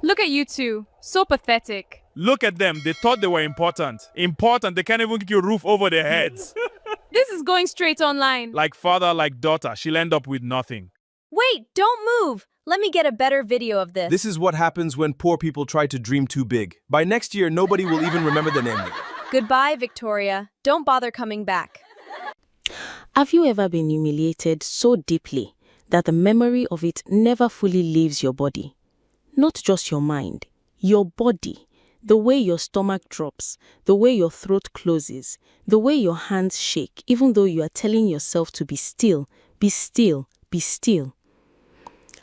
Look at you two. So pathetic. Look at them. They thought they were important. Important. They can't even get a roof over their heads. This is going straight online. Like father, like daughter. She'll end up with nothing. Wait, don't move! Let me get a better video of this. This is what happens when poor people try to dream too big. By next year, nobody will even remember the name. Goodbye, Victoria. Don't bother coming back. Have you ever been humiliated so deeply that the memory of it never fully leaves your body? Not just your mind, your body. The way your stomach drops, the way your throat closes, the way your hands shake, even though you are telling yourself to be still, be still, be still.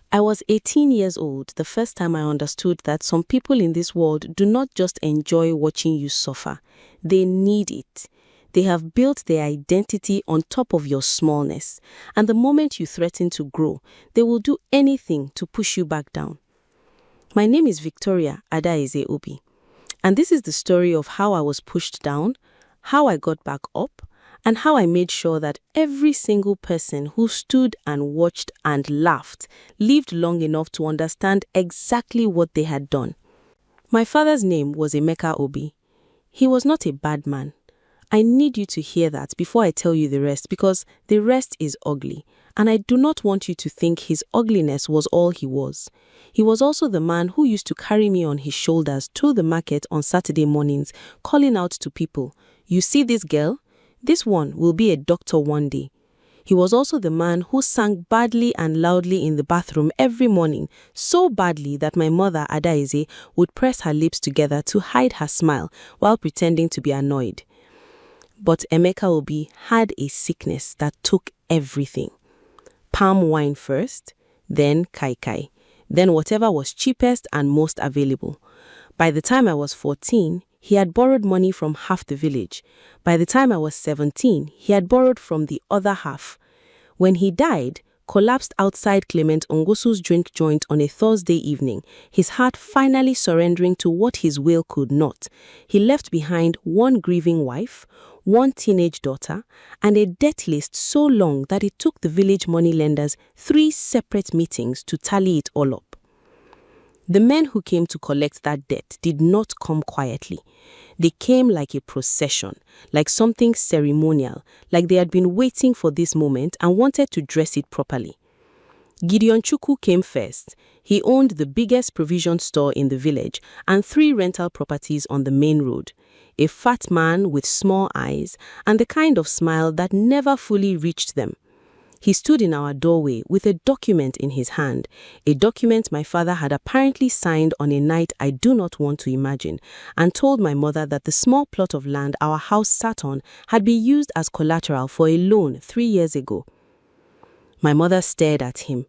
I was 18 years old the first time I understood that some people in this world do not just enjoy watching you suffer. They need it. They have built their identity on top of your smallness. And the moment you threaten to grow, they will do anything to push you back down. My name is Victoria Adaize Obi. And this is the story of how I was pushed down, how I got back up, and how I made sure that every single person who stood and watched and laughed lived long enough to understand exactly what they had done. My father's name was Emeka Obi. He was not a bad man. I need you to hear that before I tell you the rest, because the rest is ugly, and I do not want you to think his ugliness was all he was. He was also the man who used to carry me on his shoulders to the market on Saturday mornings, calling out to people, "You see this girl? This one will be a doctor one day." He was also the man who sang badly and loudly in the bathroom every morning, so badly that my mother, Adaize, would press her lips together to hide her smile while pretending to be annoyed. But Emeka Obi had a sickness that took everything. Palm wine first, then kai kai, then whatever was cheapest and most available. By the time I was 14, he had borrowed money from half the village. By the time I was 17, he had borrowed from the other half. When he died, collapsed outside Clement Ongosu's drink joint on a Thursday evening, his heart finally surrendering to what his will could not, he left behind one grieving wife, one teenage daughter, and a debt list so long that it took the village moneylenders 3 separate meetings to tally it all up. The men who came to collect that debt did not come quietly. They came like a procession, like something ceremonial, like they had been waiting for this moment and wanted to dress it properly. Gideon Chukwu came first. He owned the biggest provision store in the village and 3 rental properties on the main road. A fat man with small eyes and the kind of smile that never fully reached them. He stood in our doorway with a document in his hand, a document my father had apparently signed on a night I do not want to imagine, and told my mother that the small plot of land our house sat on had been used as collateral for a loan 3 years ago. My mother stared at him.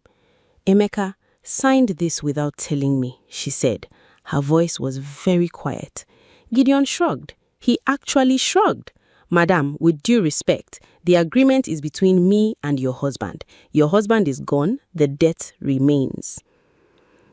"Emeka signed this without telling me," she said. Her voice was very quiet. Gideon shrugged. He actually shrugged. "Madam, with due respect, the agreement is between me and your husband. Your husband is gone, the debt remains."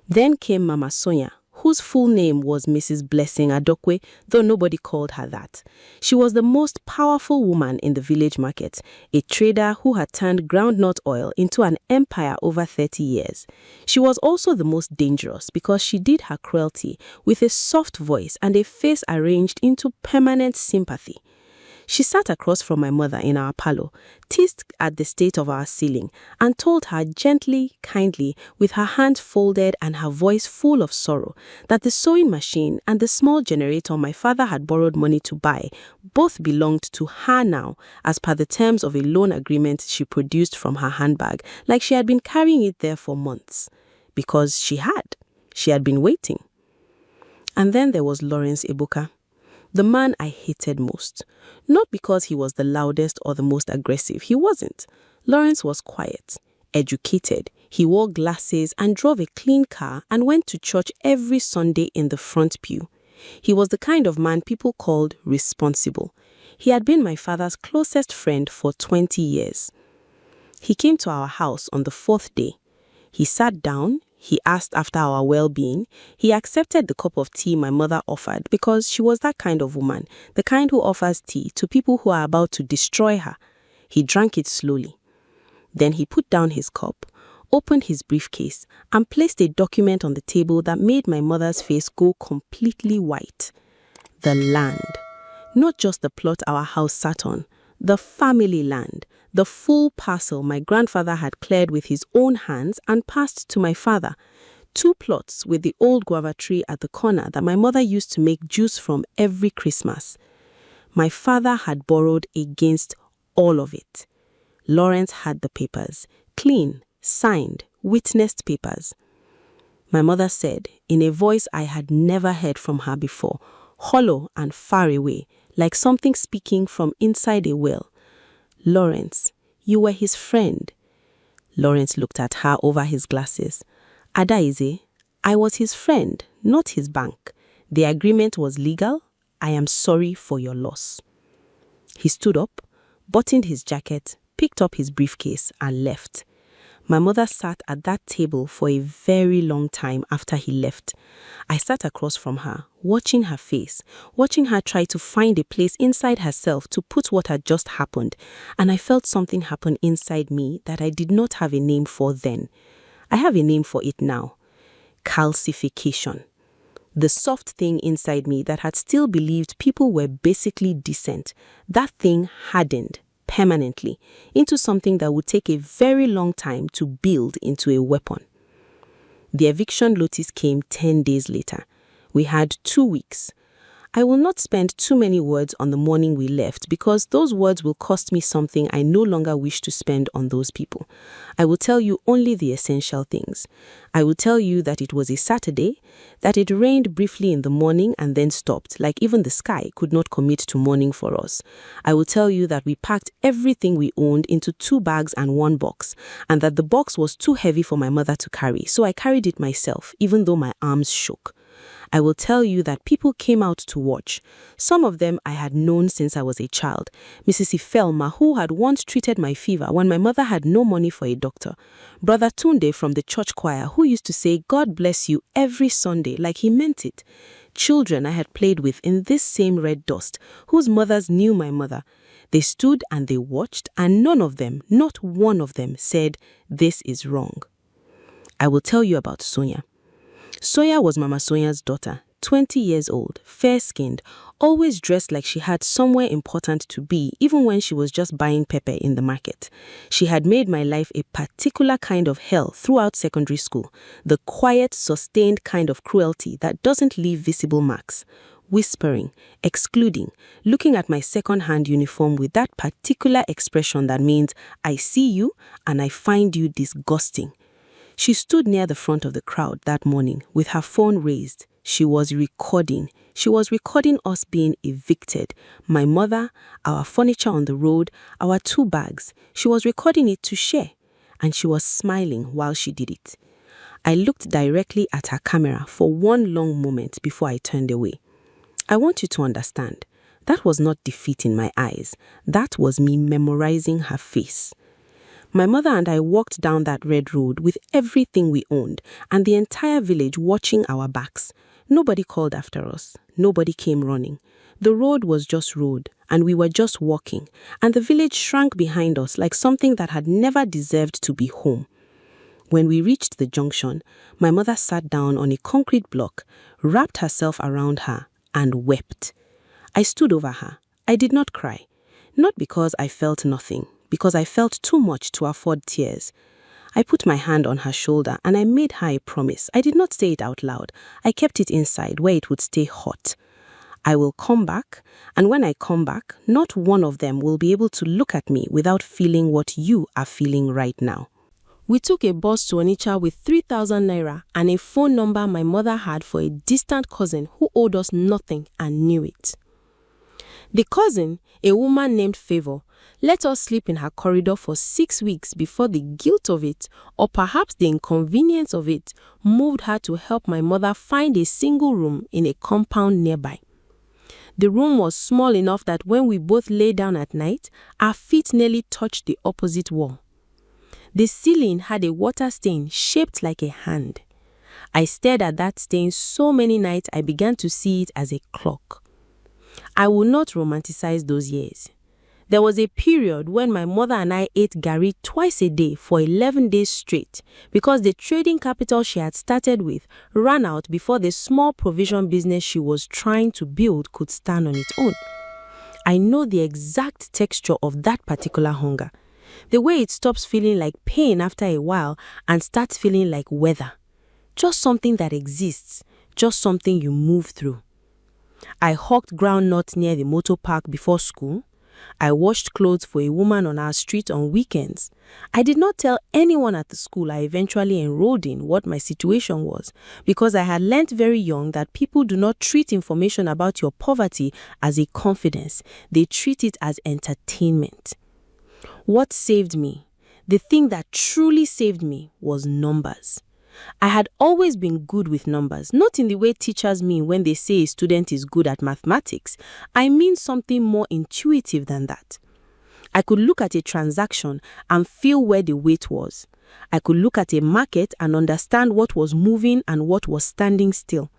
Then came Mama Sonia, whose full name was Mrs. Blessing Adokwe, though nobody called her that. She was the most powerful woman in the village market, a trader who had turned groundnut oil into an empire over 30 years. She was also the most dangerous because she did her cruelty with a soft voice and a face arranged into permanent sympathy. She sat across from my mother in our parlor, teased at the state of our ceiling, and told her gently, kindly, with her hands folded and her voice full of sorrow, that the sewing machine and the small generator my father had borrowed money to buy both belonged to her now, as per the terms of a loan agreement she produced from her handbag, like she had been carrying it there for months. Because she had. She had been waiting. And then there was Lawrence Ebuka, the man I hated most. Not because he was the loudest or the most aggressive. He wasn't. Lawrence was quiet, educated. He wore glasses and drove a clean car and went to church every Sunday in the front pew. He was the kind of man people called responsible. He had been my father's closest friend for 20 years. He came to our house on the 4th day. He sat down. He asked after our well-being. He accepted the cup of tea my mother offered because she was that kind of woman, the kind who offers tea to people who are about to destroy her. He drank it slowly. Then he put down his cup, opened his briefcase and placed a document on the table that made my mother's face go completely white. The land. Not just the plot our house sat on, the family land, the full parcel my grandfather had cleared with his own hands and passed to my father. 2 plots with the old guava tree at the corner that my mother used to make juice from every Christmas. My father had borrowed against all of it. Lawrence had the papers, clean, signed, witnessed papers. My mother said, in a voice I had never heard from her before, hollow and far away, like something speaking from inside a well, "Lawrence, you were his friend." Lawrence looked at her over his glasses. "Adaize, I was his friend, not his bank. The agreement was legal. I am sorry for your loss." He stood up, buttoned his jacket, picked up his briefcase and left. My mother sat at that table for a very long time after he left. I sat across from her, watching her face, watching her try to find a place inside herself to put what had just happened, and I felt something happen inside me that I did not have a name for then. I have a name for it now. Calcification. The soft thing inside me that had still believed people were basically decent, that thing hardened permanently into something that would take a very long time to build into a weapon. The eviction notice came 10 days later. We had 2 weeks. I will not spend too many words on the morning we left because those words will cost me something I no longer wish to spend on those people. I will tell you only the essential things. I will tell you that it was a Saturday, that it rained briefly in the morning and then stopped, like even the sky could not commit to morning for us. I will tell you that we packed everything we owned into 2 bags and 1 box, and that the box was too heavy for my mother to carry, so I carried it myself, even though my arms shook. I will tell you that people came out to watch. Some of them I had known since I was a child. Mrs. Ifelma, who had once treated my fever when my mother had no money for a doctor. Brother Tunde from the church choir, who used to say, "God bless you," every Sunday, like he meant it. Children I had played with in this same red dust, whose mothers knew my mother. They stood and they watched, and none of them, not one of them, said, "This is wrong." I will tell you about Sonia. Sonia was Mama Sonia's daughter, 20 years old, fair-skinned, always dressed like she had somewhere important to be, even when she was just buying pepper in the market. She had made my life a particular kind of hell throughout secondary school, the quiet, sustained kind of cruelty that doesn't leave visible marks. Whispering, excluding, looking at my second-hand uniform with that particular expression that means, "I see you and I find you disgusting." She stood near the front of the crowd that morning with her phone raised. She was recording. She was recording us being evicted. My mother, our furniture on the road, our 2 bags. She was recording it to share. And she was smiling while she did it. I looked directly at her camera for one long moment before I turned away. I want you to understand. That was not defeat in my eyes. That was me memorizing her face. My mother and I walked down that red road with everything we owned and the entire village watching our backs. Nobody called after us. Nobody came running. The road was just road and we were just walking, and the village shrank behind us like something that had never deserved to be home. When we reached the junction, my mother sat down on a concrete block, wrapped herself around her, and wept. I stood over her. I did not cry. Not because I felt nothing, because I felt too much to afford tears. I put my hand on her shoulder and I made her a promise. I did not say it out loud. I kept it inside where it would stay hot. I will come back, and when I come back, not one of them will be able to look at me without feeling what you are feeling right now. We took a bus to Onitsha with 3,000 naira and a phone number my mother had for a distant cousin who owed us nothing and knew it. The cousin, a woman named Favor, let us sleep in her corridor for 6 weeks before the guilt of it, or perhaps the inconvenience of it, moved her to help my mother find a single room in a compound nearby. The room was small enough that when we both lay down at night, our feet nearly touched the opposite wall. The ceiling had a water stain shaped like a hand. I stared at that stain so many nights I began to see it as a clock. I will not romanticize those years. There was a period when my mother and I ate garri twice a day for 11 days straight because the trading capital she had started with ran out before the small provision business she was trying to build could stand on its own. I know the exact texture of that particular hunger. The way it stops feeling like pain after a while and starts feeling like weather. Just something that exists, just something you move through. I hawked groundnuts near the motor park before school. I washed clothes for a woman on our street on weekends. I did not tell anyone at the school I eventually enrolled in what my situation was because I had learnt very young that people do not treat information about your poverty as a confidence. They treat it as entertainment. What saved me, the thing that truly saved me, was numbers. I had always been good with numbers, not in the way teachers mean when they say a student is good at mathematics. I mean something more intuitive than that. I could look at a transaction and feel where the weight was. I could look at a market and understand what was moving and what was standing still.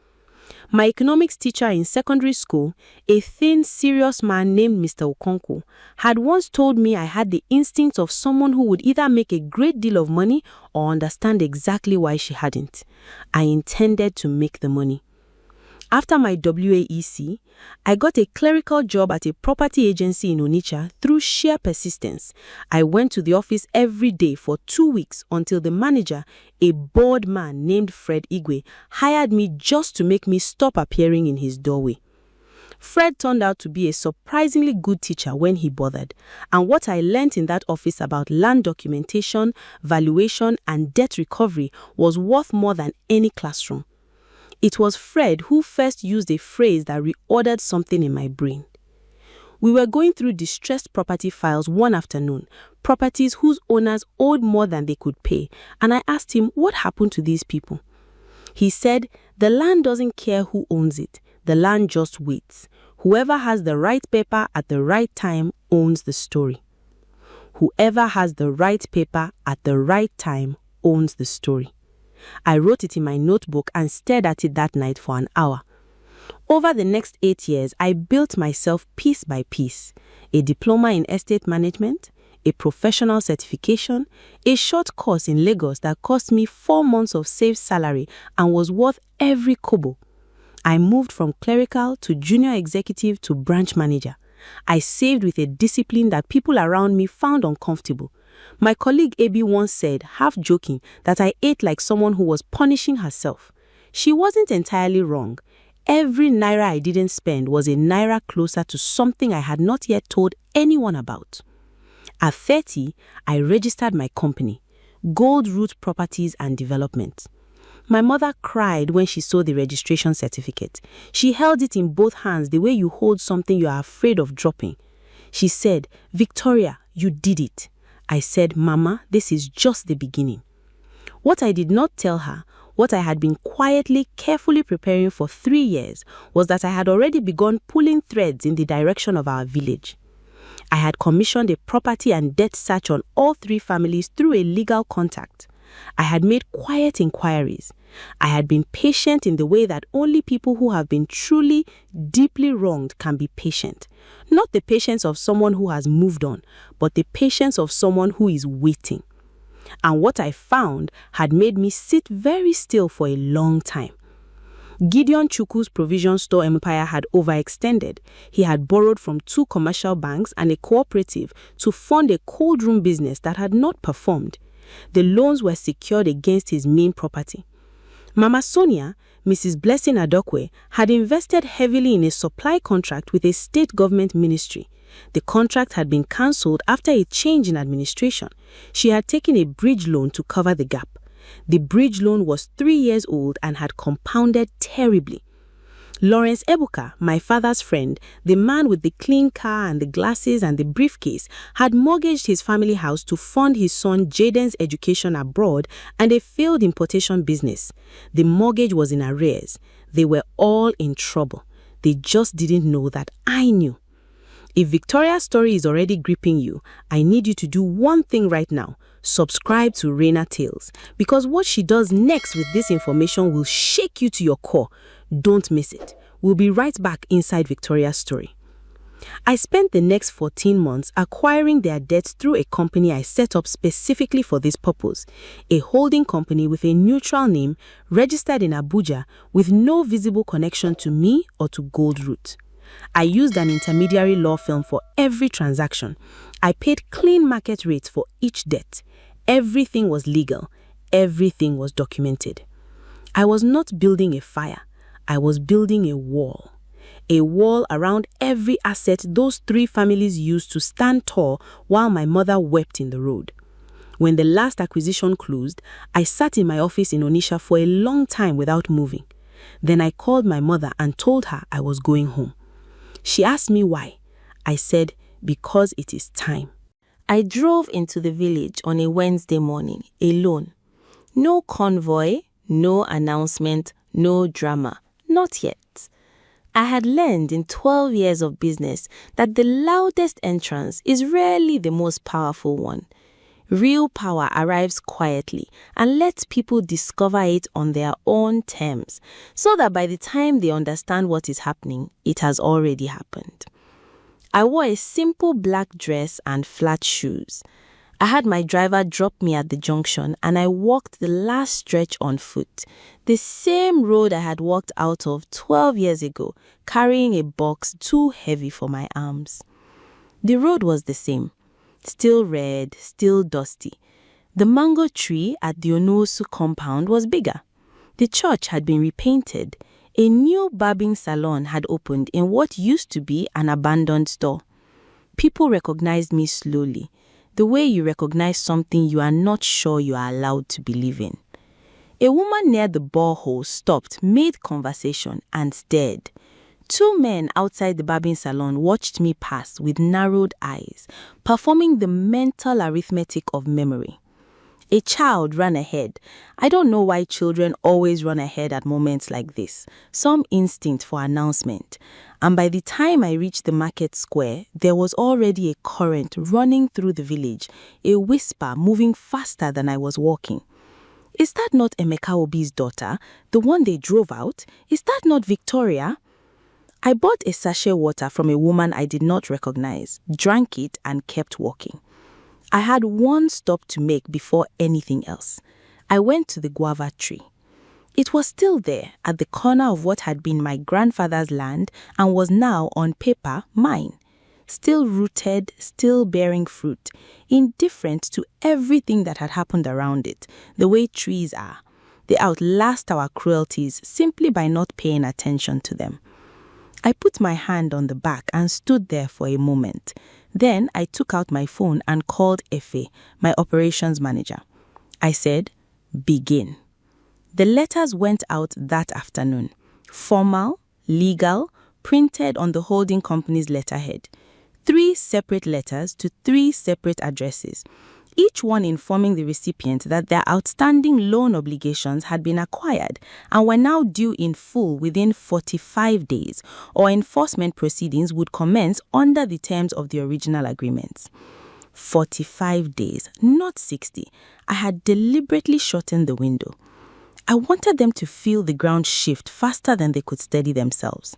My economics teacher in secondary school, a thin, serious man named Mr. Okonkwo, had once told me I had the instincts of someone who would either make a great deal of money or understand exactly why she hadn't. I intended to make the money. After my WAEC, I got a clerical job at a property agency in Onitsha through sheer persistence. I went to the office every day for 2 weeks until the manager, a bored man named Fred Igwe, hired me just to make me stop appearing in his doorway. Fred turned out to be a surprisingly good teacher when he bothered, and what I learned in that office about land documentation, valuation, and debt recovery was worth more than any classroom. It was Fred who first used a phrase that reordered something in my brain. We were going through distressed property files one afternoon, properties whose owners owed more than they could pay, and I asked him what happened to these people. He said, the land doesn't care who owns it, the land just waits. Whoever has the right paper at the right time owns the story. Whoever has the right paper at the right time owns the story. I wrote it in my notebook and stared at it that night for an hour. Over the next 8 years, I built myself piece by piece. A diploma in estate management, a professional certification, a short course in Lagos that cost me 4 months of saved salary and was worth every kobo. I moved from clerical to junior executive to branch manager. I saved with a discipline that people around me found uncomfortable. My colleague Abby once said, half joking, that I ate like someone who was punishing herself. She wasn't entirely wrong. Every naira I didn't spend was a naira closer to something I had not yet told anyone about. At 30, I registered my company, Gold Root Properties and Development. My mother cried when she saw the registration certificate. She held it in both hands the way you hold something you are afraid of dropping. She said, "Victoria, you did it." I said, "Mama, this is just the beginning." What I did not tell her, what I had been quietly, carefully preparing for 3 years, was that I had already begun pulling threads in the direction of our village. I had commissioned a property and debt search on all 3 families through a legal contact. I had made quiet inquiries. I had been patient in the way that only people who have been truly, deeply wronged can be patient. Not the patience of someone who has moved on, but the patience of someone who is waiting. And what I found had made me sit very still for a long time. Gideon Chukwu's provision store empire had overextended. He had borrowed from 2 commercial banks and a cooperative to fund a cold room business that had not performed. The loans were secured against his main property. Mama Sonia, Mrs. Blessing Adokwe, had invested heavily in a supply contract with a state government ministry. The contract had been cancelled after a change in administration. She had taken a bridge loan to cover the gap. The bridge loan was 3 years old and had compounded terribly. Lawrence Ebuka, my father's friend, the man with the clean car and the glasses and the briefcase, had mortgaged his family house to fund his son Jaden's education abroad and a failed importation business. The mortgage was in arrears. They were all in trouble. They just didn't know that I knew. If Victoria's story is already gripping you, I need you to do one thing right now. Subscribe to Reina Tales, because what she does next with this information will shake you to your core. Don't miss it. We'll be right back inside Victoria's story. I spent the next 14 months acquiring their debts through a company I set up specifically for this purpose, a holding company with a neutral name registered in Abuja with no visible connection to me or to Goldroot. I used an intermediary law firm for every transaction. I paid clean market rates for each debt. Everything was legal. Everything was documented. I was not building a fire. I was building a wall. A wall around every asset those three families used to stand tall while my mother wept in the road. When the last acquisition closed, I sat in my office in Onitsha for a long time without moving. Then I called my mother and told her I was going home. She asked me why. I said, because it is time. I drove into the village on a Wednesday morning, alone. No convoy, no announcement, no drama. Not yet. I had learned in 12 years of business that the loudest entrance is rarely the most powerful one. Real power arrives quietly and lets people discover it on their own terms, so that by the time they understand what is happening, it has already happened. I wore a simple black dress and flat shoes. I had my driver drop me at the junction and I walked the last stretch on foot, the same road I had walked out of 12 years ago, carrying a box too heavy for my arms. The road was the same, still red, still dusty. The mango tree at the Onuosu compound was bigger. The church had been repainted. A new barbing salon had opened in what used to be an abandoned store. People recognized me slowly, the way you recognize something you are not sure you are allowed to believe in. A woman near the borehole stopped, made conversation, and stared. Two men outside the barbing salon watched me pass with narrowed eyes, performing the mental arithmetic of memory. A child ran ahead. I don't know why children always run ahead at moments like this. Some instinct for announcement. And by the time I reached the market square, there was already a current running through the village, a whisper moving faster than I was walking. Is that not Emeka Obi's daughter, the one they drove out? Is that not Victoria? I bought a sachet water from a woman I did not recognize, drank it, and kept walking. I had one stop to make before anything else. I went to the guava tree. It was still there at the corner of what had been my grandfather's land and was now, on paper, mine. Still rooted, still bearing fruit, indifferent to everything that had happened around it, the way trees are. They outlast our cruelties simply by not paying attention to them. I put my hand on the back and stood there for a moment. Then I took out my phone and called Efe, my operations manager. I said, begin. The letters went out that afternoon. Formal, legal, printed on the holding company's letterhead. 3 separate letters to 3 separate addresses, each one informing the recipient that their outstanding loan obligations had been acquired and were now due in full within 45 days, or enforcement proceedings would commence under the terms of the original agreements. 45 days, not 60. I had deliberately shortened the window. I wanted them to feel the ground shift faster than they could steady themselves.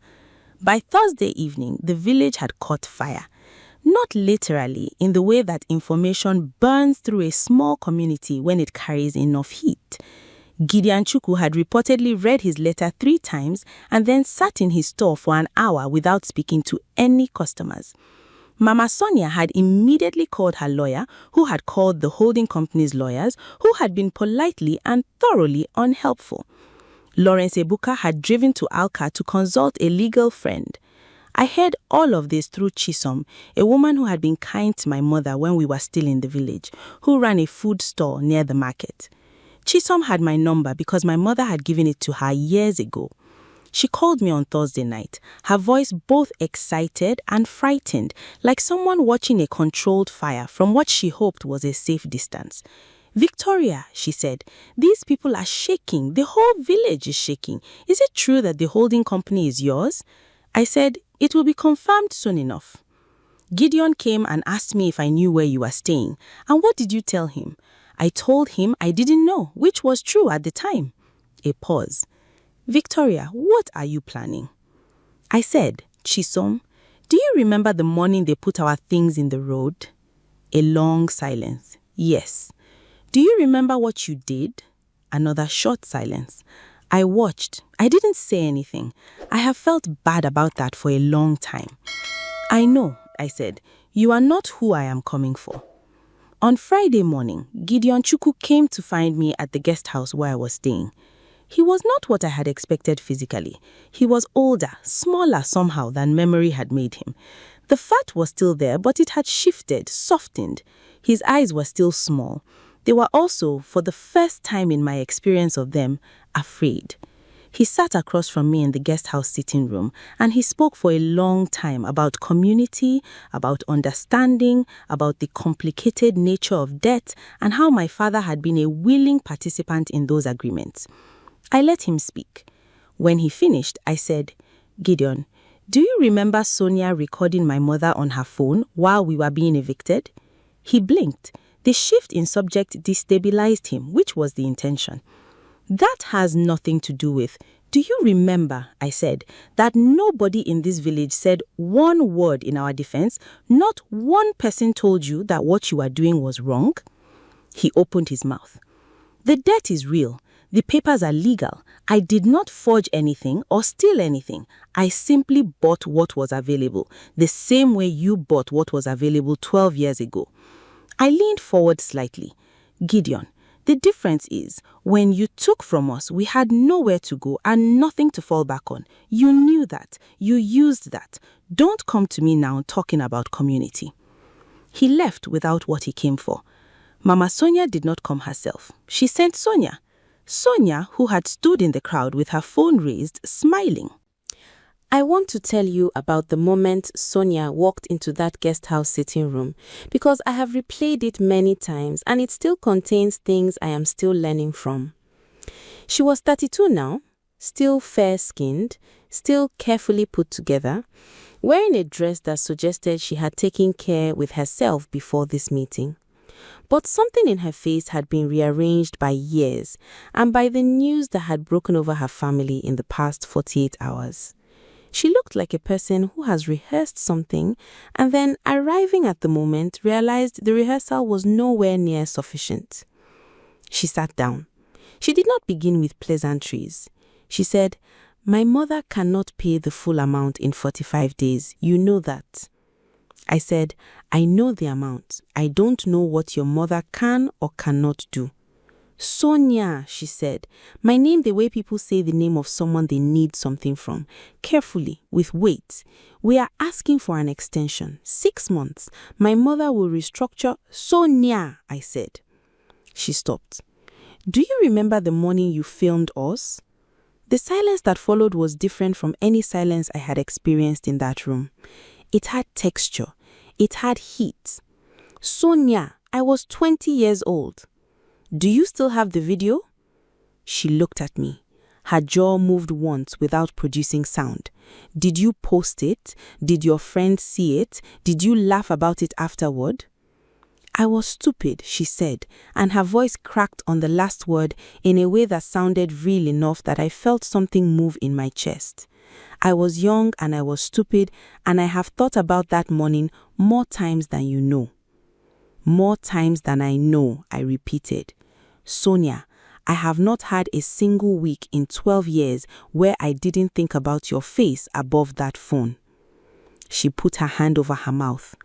By Thursday evening, the village had caught fire. Not literally in the way that information burns through a small community when it carries enough heat. Gideon Chukwu had reportedly read his letter 3 times and then sat in his store for an hour without speaking to any customers. Mama Sonia had immediately called her lawyer, who had called the holding company's lawyers, who had been politely and thoroughly unhelpful. Lawrence Ebuka had driven to Alka to consult a legal friend. I heard all of this through Chisom, a woman who had been kind to my mother when we were still in the village, who ran a food store near the market. Chisom had my number because my mother had given it to her years ago. She called me on Thursday night, her voice both excited and frightened, like someone watching a controlled fire from what she hoped was a safe distance. Victoria, she said, these people are shaking. The whole village is shaking. Is it true that the holding company is yours? I said, it will be confirmed soon enough. Gideon came and asked me if I knew where you were staying. And what did you tell him? I told him I didn't know, which was true at the time. A pause. Victoria, what are you planning? I said, Chisom, Do you remember the morning they put our things in the road? A long silence. Yes. Do you remember what you did? Another short silence. I watched. I didn't say anything. I have felt bad about that for a long time. I know, I said. You are not who I am coming for. On Friday morning, Gideon Chukwu came to find me at the guest house where I was staying. He was not what I had expected physically. He was older, smaller somehow than memory had made him. The fat was still there, but it had shifted, softened. His eyes were still small. They were also, for the first time in my experience of them, afraid. He sat across from me in the guest house sitting room, and he spoke for a long time about community, about understanding, about the complicated nature of debt, and how my father had been a willing participant in those agreements. I let him speak. When he finished, I said, Gideon, do you remember Sonia recording my mother on her phone while we were being evicted? He blinked. The shift in subject destabilized him, which was the intention. That has nothing to do with, do you remember, I said, that nobody in this village said one word in our defense, not one person told you that what you were doing was wrong? He opened his mouth. The debt is real. The papers are legal. I did not forge anything or steal anything. I simply bought what was available, the same way you bought what was available 12 years ago. I leaned forward slightly. Gideon, the difference is, when you took from us, we had nowhere to go and nothing to fall back on. You knew that. You used that. Don't come to me now talking about community. He left without what he came for. Mama Sonia did not come herself. She sent Sonia. Sonia, who had stood in the crowd with her phone raised, smiling. I want to tell you about the moment Sonia walked into that guest house sitting room because I have replayed it many times and it still contains things I am still learning from. She was 32 now, still fair-skinned, still carefully put together, wearing a dress that suggested she had taken care with herself before this meeting. But something in her face had been rearranged by years and by the news that had broken over her family in the past 48 hours. She looked like a person who has rehearsed something and then, arriving at the moment, realized the rehearsal was nowhere near sufficient. She sat down. She did not begin with pleasantries. She said, "My mother cannot pay the full amount in 45 days. You know that." I said, "I know the amount. I don't know what your mother can or cannot do." "Sonia," she said, my name the way people say the name of someone they need something from, carefully, with weight. "We are asking for an extension, 6 months. My mother will restructure." "Sonia," I said. She stopped. "Do you remember the morning you filmed us?" The silence that followed was different from any silence I had experienced in that room. It had texture. It had heat. "Sonia, I was 20 years old. Do you still have the video?" She looked at me. Her jaw moved once without producing sound. "Did you post it? Did your friends see it? Did you laugh about it afterward?" "I was stupid," she said, and her voice cracked on the last word in a way that sounded real enough that I felt something move in my chest. "I was young and I was stupid, and I have thought about that morning more times than you know." "More times than I know," I repeated. "Sonia, I have not had a single week in 12 years where I didn't think about your face above that phone." She put her hand over her mouth.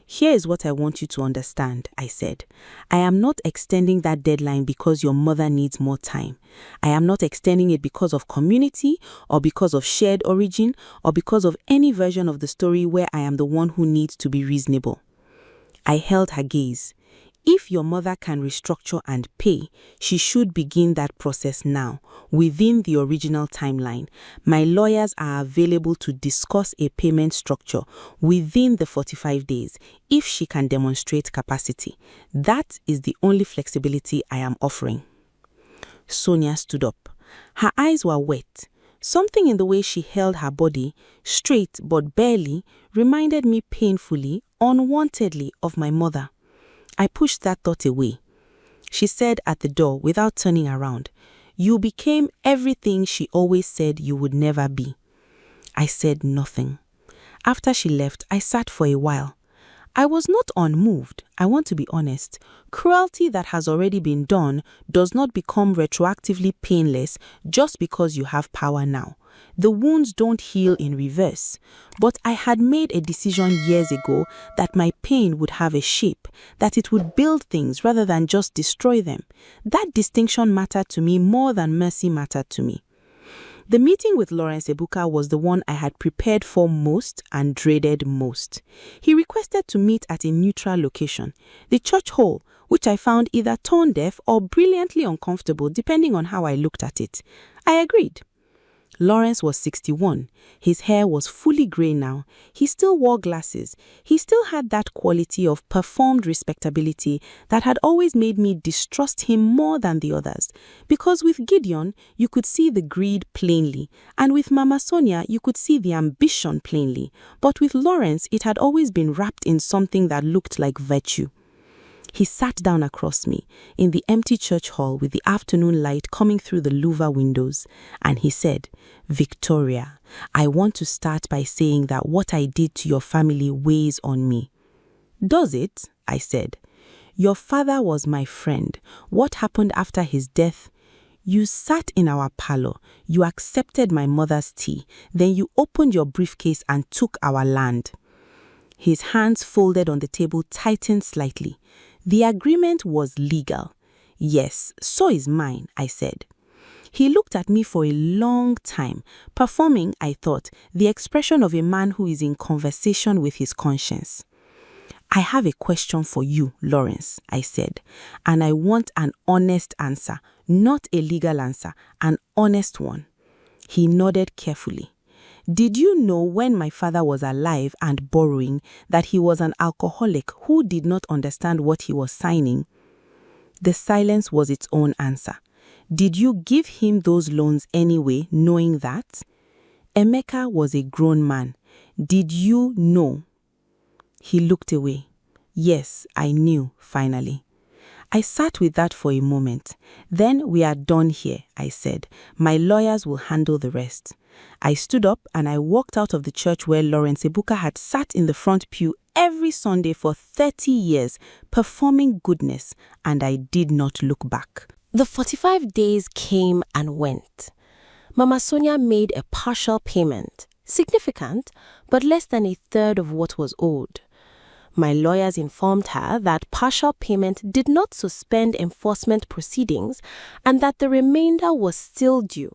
"Here is what I want you to understand," I said. "I am not extending that deadline because your mother needs more time. I am not extending it because of community or because of shared origin or because of any version of the story where I am the one who needs to be reasonable." I held her gaze. If your mother can restructure and pay, she should begin that process now, within the original timeline. My lawyers are available to discuss a payment structure within the 45 days if she can demonstrate capacity. That is the only flexibility I am offering. Sonia stood up. Her eyes were wet. Something in the way she held her body, straight but barely, reminded me painfully, unwantedly, of my mother. I pushed that thought away. She said at the door without turning around, "You became everything she always said you would never be." I said nothing. After she left, I sat for a while. I was not unmoved, I want to be honest. Cruelty that has already been done does not become retroactively painless just because you have power now. The wounds don't heal in reverse. But I had made a decision years ago that my pain would have a shape, that it would build things rather than just destroy them. That distinction mattered to me more than mercy mattered to me. The meeting with Lawrence Ebuka was the one I had prepared for most and dreaded most. He requested to meet at a neutral location, the church hall, which I found either tone deaf or brilliantly uncomfortable depending on how I looked at it. I agreed. Lawrence was 61. His hair was fully grey now. He still wore glasses. He still had that quality of performed respectability that had always made me distrust him more than the others. Because with Gideon, you could see the greed plainly, and with Mama Sonia, you could see the ambition plainly. But with Lawrence, it had always been wrapped in something that looked like virtue. He sat down across me in the empty church hall with the afternoon light coming through the louver windows, and he said, "Victoria, I want to start by saying that what I did to your family weighs on me." "Does it?" I said. "Your father was my friend. What happened after his death? You sat in our parlor, you accepted my mother's tea, then you opened your briefcase and took our land." His hands folded on the table tightened slightly. The agreement was legal. "Yes, so is mine," I said. He looked at me for a long time, performing, I thought, the expression of a man who is in conversation with his conscience. "I have a question for you, Lawrence," I said, "and I want an honest answer, not a legal answer, an honest one." He nodded carefully. "Did you know when my father was alive and borrowing that he was an alcoholic who did not understand what he was signing?" The silence was its own answer. "Did you give him those loans anyway, knowing that?" Emeka was a grown man. "Did you know?" He looked away. "Yes, I knew, finally." I sat with that for a moment. "Then we are done here," I said. "My lawyers will handle the rest." I stood up and I walked out of the church where Lawrence Ebuka had sat in the front pew every Sunday for 30 years, performing goodness, and I did not look back. The 45 days came and went. Mama Sonia made a partial payment, significant, but less than a third of what was owed. My lawyers informed her that partial payment did not suspend enforcement proceedings and that the remainder was still due.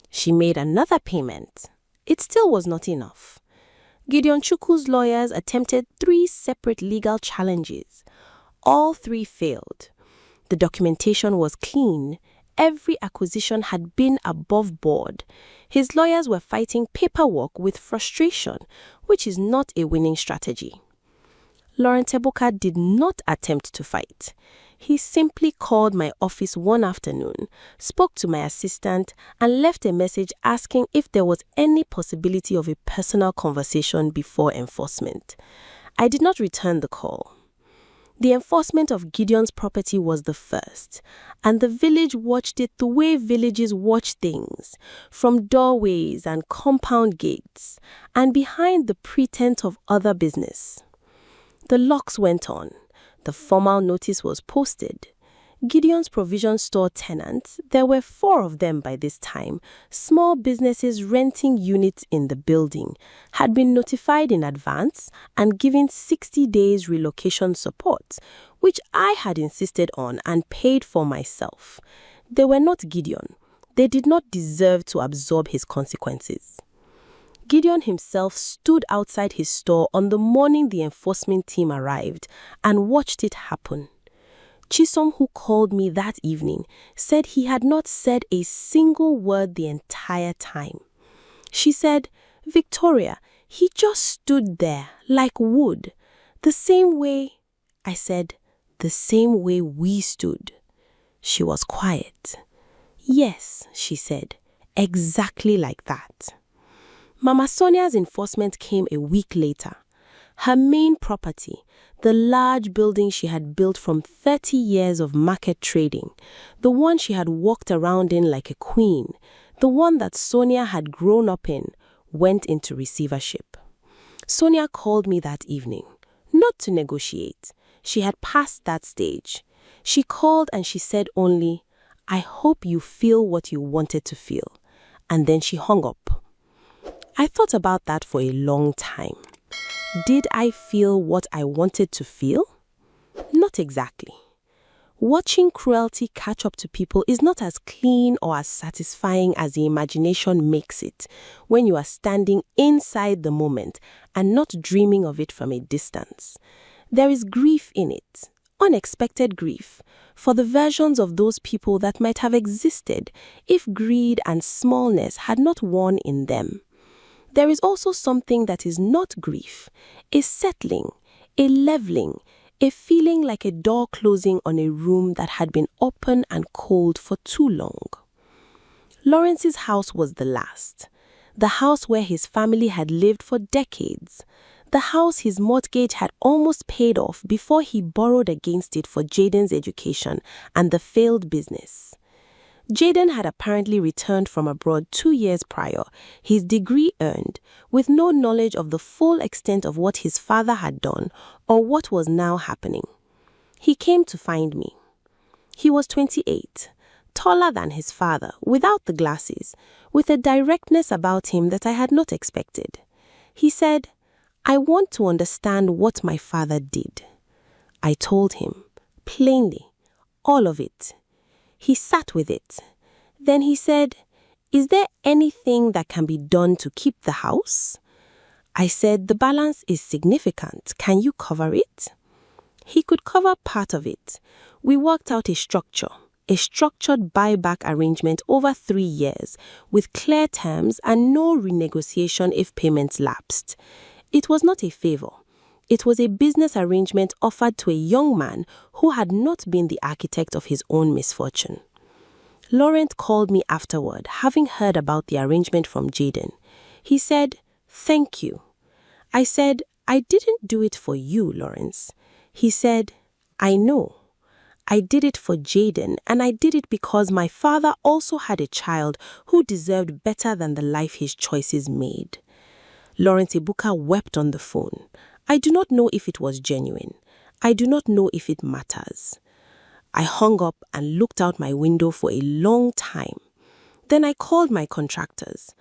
She made another payment. It still was not enough. Gideon Chukwu's lawyers attempted 3 separate legal challenges. All 3 failed. The documentation was clean. Every acquisition had been above board. His lawyers were fighting paperwork with frustration, which is not a winning strategy. Lawrence Ebuka did not attempt to fight. He simply called my office one afternoon, spoke to my assistant, and left a message asking if there was any possibility of a personal conversation before enforcement. I did not return the call. The enforcement of Gideon's property was the first, and the village watched it the way villages watch things, from doorways and compound gates, and behind the pretense of other business. The locks went on. The formal notice was posted. Gideon's provision store tenants, there were 4 of them by this time, small businesses renting units in the building, had been notified in advance and given 60 days relocation support, which I had insisted on and paid for myself. They were not Gideon. They did not deserve to absorb his consequences. Gideon himself stood outside his store on the morning the enforcement team arrived and watched it happen. Chisom, who called me that evening, said he had not said a single word the entire time. She said, "Victoria, he just stood there like wood. The same way," I said, "the same way we stood." She was quiet. "Yes," she said, "exactly like that." Mama Sonia's enforcement came a week later. Her main property, the large building she had built from 30 years of market trading, the one she had walked around in like a queen, the one that Sonia had grown up in, went into receivership. Sonia called me that evening, not to negotiate. She had passed that stage. She called and she said only, "I hope you feel what you wanted to feel." And then she hung up. I thought about that for a long time. Did I feel what I wanted to feel? Not exactly. Watching cruelty catch up to people is not as clean or as satisfying as the imagination makes it when you are standing inside the moment and not dreaming of it from a distance. There is grief in it, unexpected grief, for the versions of those people that might have existed if greed and smallness had not won in them. There is also something that is not grief, a settling, a leveling, a feeling like a door closing on a room that had been open and cold for too long. Lawrence's house was the last. The house where his family had lived for decades. The house his mortgage had almost paid off before he borrowed against it for Jaden's education and the failed business. Jaden had apparently returned from abroad 2 years prior, his degree earned, with no knowledge of the full extent of what his father had done or what was now happening. He came to find me. He was 28, taller than his father, without the glasses, with a directness about him that I had not expected. He said, "I want to understand what my father did." I told him, plainly, all of it. He sat with it. Then he said, "Is there anything that can be done to keep the house?" I said, "The balance is significant. Can you cover it?" He could cover part of it. We worked out a structured buyback arrangement over 3 years, with clear terms and no renegotiation if payments lapsed. It was not a favor. It was a business arrangement offered to a young man who had not been the architect of his own misfortune. Laurent called me afterward, having heard about the arrangement from Jaden. He said, "Thank you." I said, "I didn't do it for you, Lawrence." He said, "I know. I did it for Jaden, and I did it because my father also had a child who deserved better than the life his choices made." Laurent Ebuka wept on the phone. I do not know if it was genuine. I do not know if it matters. I hung up and looked out my window for a long time. Then I called my contractors.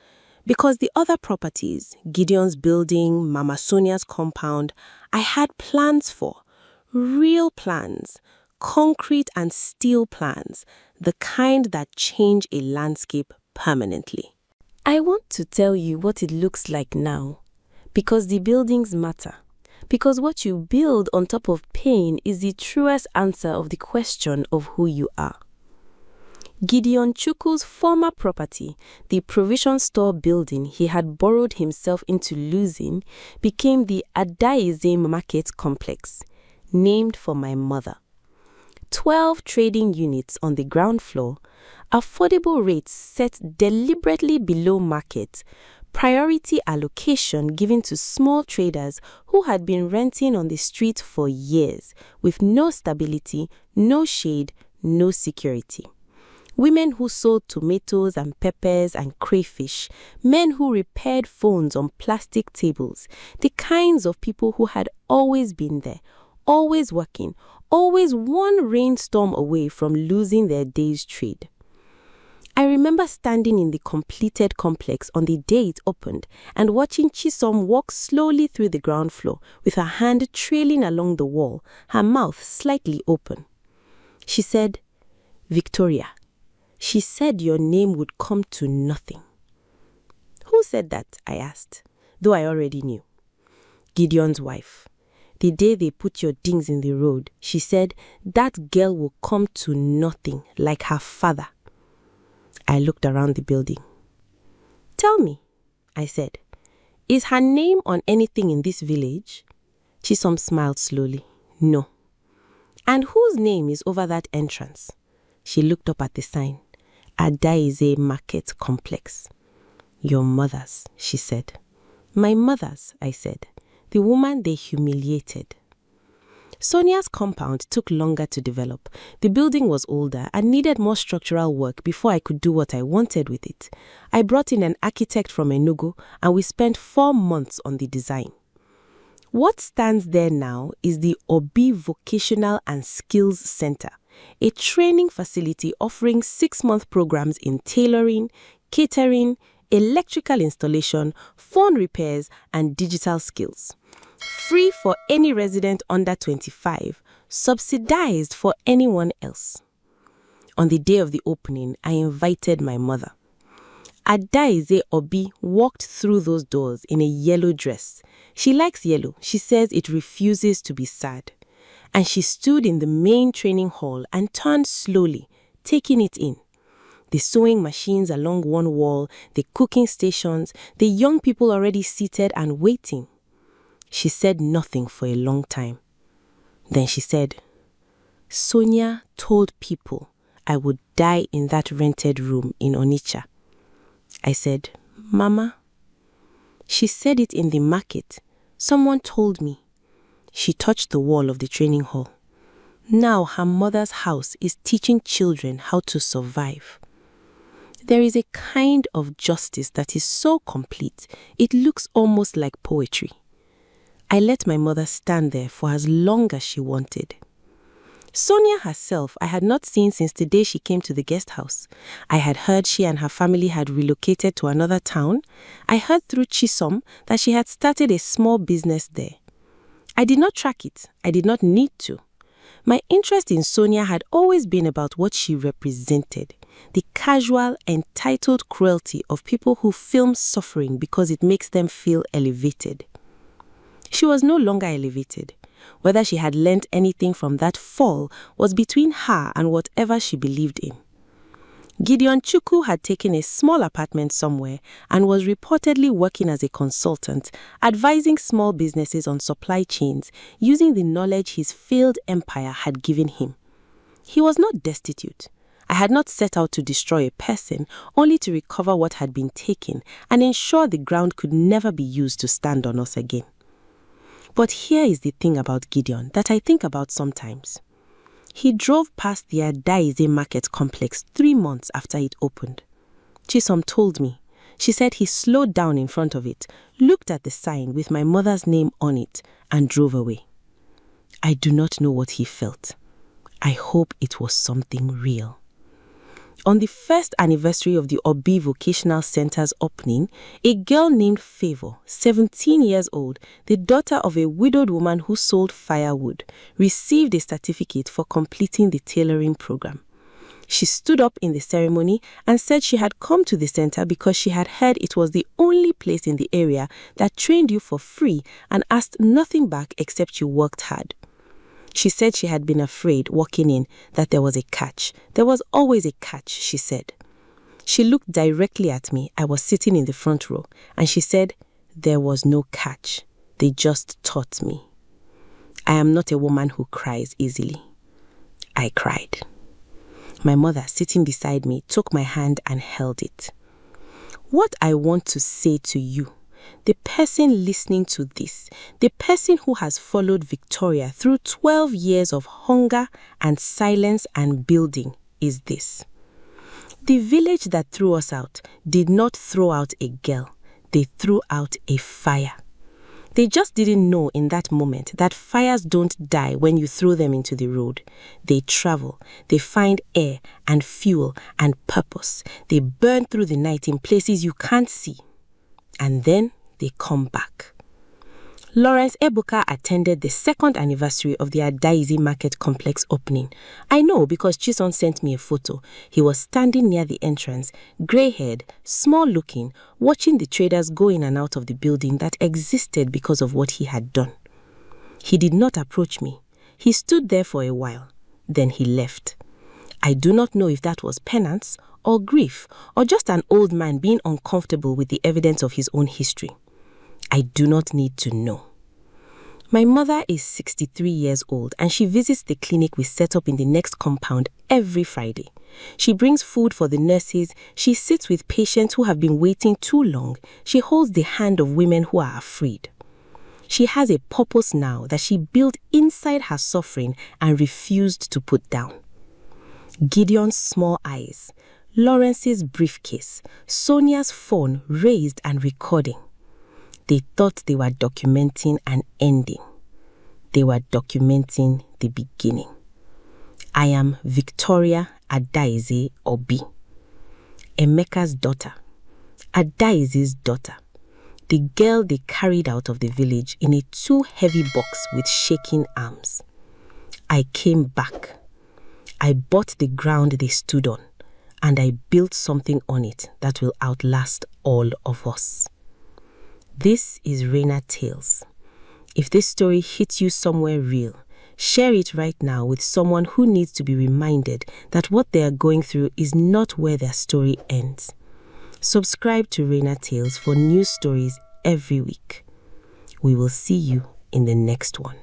Because the other properties, Gideon's building, Mama Sonia's compound, I had plans for. Real plans. Concrete and steel plans. The kind that change a landscape permanently. I want to tell you what it looks like now. Because the buildings matter. Because what you build on top of pain is the truest answer of the question of who you are. Gideon Chukwu's former property, the provision store building he had borrowed himself into losing, became the Adaize Market Complex, named for my mother. 12 trading units on the ground floor, affordable rates set deliberately below market, priority allocation given to small traders who had been renting on the street for years with no stability, no shade, no security. Women who sold tomatoes and peppers and crayfish, men who repaired phones on plastic tables, the kinds of people who had always been there, always working, always one rainstorm away from losing their day's trade. I remember standing in the completed complex on the day it opened and watching Chisom walk slowly through the ground floor with her hand trailing along the wall, her mouth slightly open. She said, "Victoria, she said your name would come to nothing." Who said that? I asked, though I already knew. Gideon's wife. The day they put your things in the road, she said, that girl will come to nothing like her father. I looked around the building. "Tell me," I said, "is her name on anything in this village?" Chisom smiled slowly. "No." "And whose name is over that entrance?" She looked up at the sign. Adaize Market Complex. "Your mother's," she said. "My mother's," I said. "The woman they humiliated." Sonia's compound took longer to develop. The building was older and needed more structural work before I could do what I wanted with it. I brought in an architect from Enugu and we spent 4 months on the design. What stands there now is the Obi Vocational and Skills Center, a training facility offering 6-month programs in tailoring, catering, electrical installation, phone repairs, and digital skills. Free for any resident under 25, subsidized for anyone else. On the day of the opening, I invited my mother. Adaize Obi walked through those doors in a yellow dress. She likes yellow. She says it refuses to be sad. And she stood in the main training hall and turned slowly, taking it in. The sewing machines along one wall, the cooking stations, the young people already seated and waiting. She said nothing for a long time. Then she said, Sonia told people I would die in that rented room in Onitsha. I said, Mama. She said it in the market. Someone told me. She touched the wall of the training hall. Now her mother's house is teaching children how to survive. There is a kind of justice that is so complete, it looks almost like poetry. I let my mother stand there for as long as she wanted. Sonia herself I had not seen since the day she came to the guest house. I had heard she and her family had relocated to another town. I heard through Chisom that she had started a small business there. I did not track it. I did not need to. My interest in Sonia had always been about what she represented, the casual, entitled cruelty of people who film suffering because it makes them feel elevated. She was no longer elevated. Whether she had learnt anything from that fall was between her and whatever she believed in. Gideon Chukwu had taken a small apartment somewhere and was reportedly working as a consultant, advising small businesses on supply chains using the knowledge his failed empire had given him. He was not destitute. I had not set out to destroy a person, only to recover what had been taken and ensure the ground could never be used to stand on us again. But here is the thing about Gideon that I think about sometimes. He drove past the Adaize market complex 3 months after it opened. Chisom told me. She said he slowed down in front of it, looked at the sign with my mother's name on it, and drove away. I do not know what he felt. I hope it was something real. On the first anniversary of the Obi Vocational Center's opening, a girl named Favor, 17 years old, the daughter of a widowed woman who sold firewood, received a certificate for completing the tailoring program. She stood up in the ceremony and said she had come to the center because she had heard it was the only place in the area that trained you for free and asked nothing back except you worked hard. She said she had been afraid walking in that there was a catch. There was always a catch, she said. She looked directly at me. I was sitting in the front row, and she said, there was no catch. They just taught me. I am not a woman who cries easily. I cried. My mother, sitting beside me, took my hand and held it. What I want to say to you, the person listening to this, the person who has followed Victoria through 12 years of hunger and silence and building, is this. The village that threw us out did not throw out a girl. They threw out a fire. They just didn't know in that moment that fires don't die when you throw them into the road. They travel. They find air and fuel and purpose. They burn through the night in places you can't see. And then they come back. Lawrence Ebuka attended the second anniversary of the Adaize Market Complex opening. I know because Chisom sent me a photo. He was standing near the entrance, grey-haired, small-looking, watching the traders go in and out of the building that existed because of what he had done. He did not approach me. He stood there for a while. Then he left. I do not know if that was penance or grief or just an old man being uncomfortable with the evidence of his own history. I do not need to know. My mother is 63 years old and she visits the clinic we set up in the next compound every Friday. She brings food for the nurses, she sits with patients who have been waiting too long, she holds the hand of women who are afraid. She has a purpose now that she built inside her suffering and refused to put down. Gideon's small eyes, Lawrence's briefcase, Sonia's phone raised and recording. They thought they were documenting an ending. They were documenting the beginning. I am Victoria Adaize Obi, Emeka's daughter, Adaize's daughter, the girl they carried out of the village in a too-heavy box with shaking arms. I came back. I bought the ground they stood on, and I built something on it that will outlast all of us. This is Raina Tales. If this story hits you somewhere real, share it right now with someone who needs to be reminded that what they are going through is not where their story ends. Subscribe to Raina Tales for new stories every week. We will see you in the next one.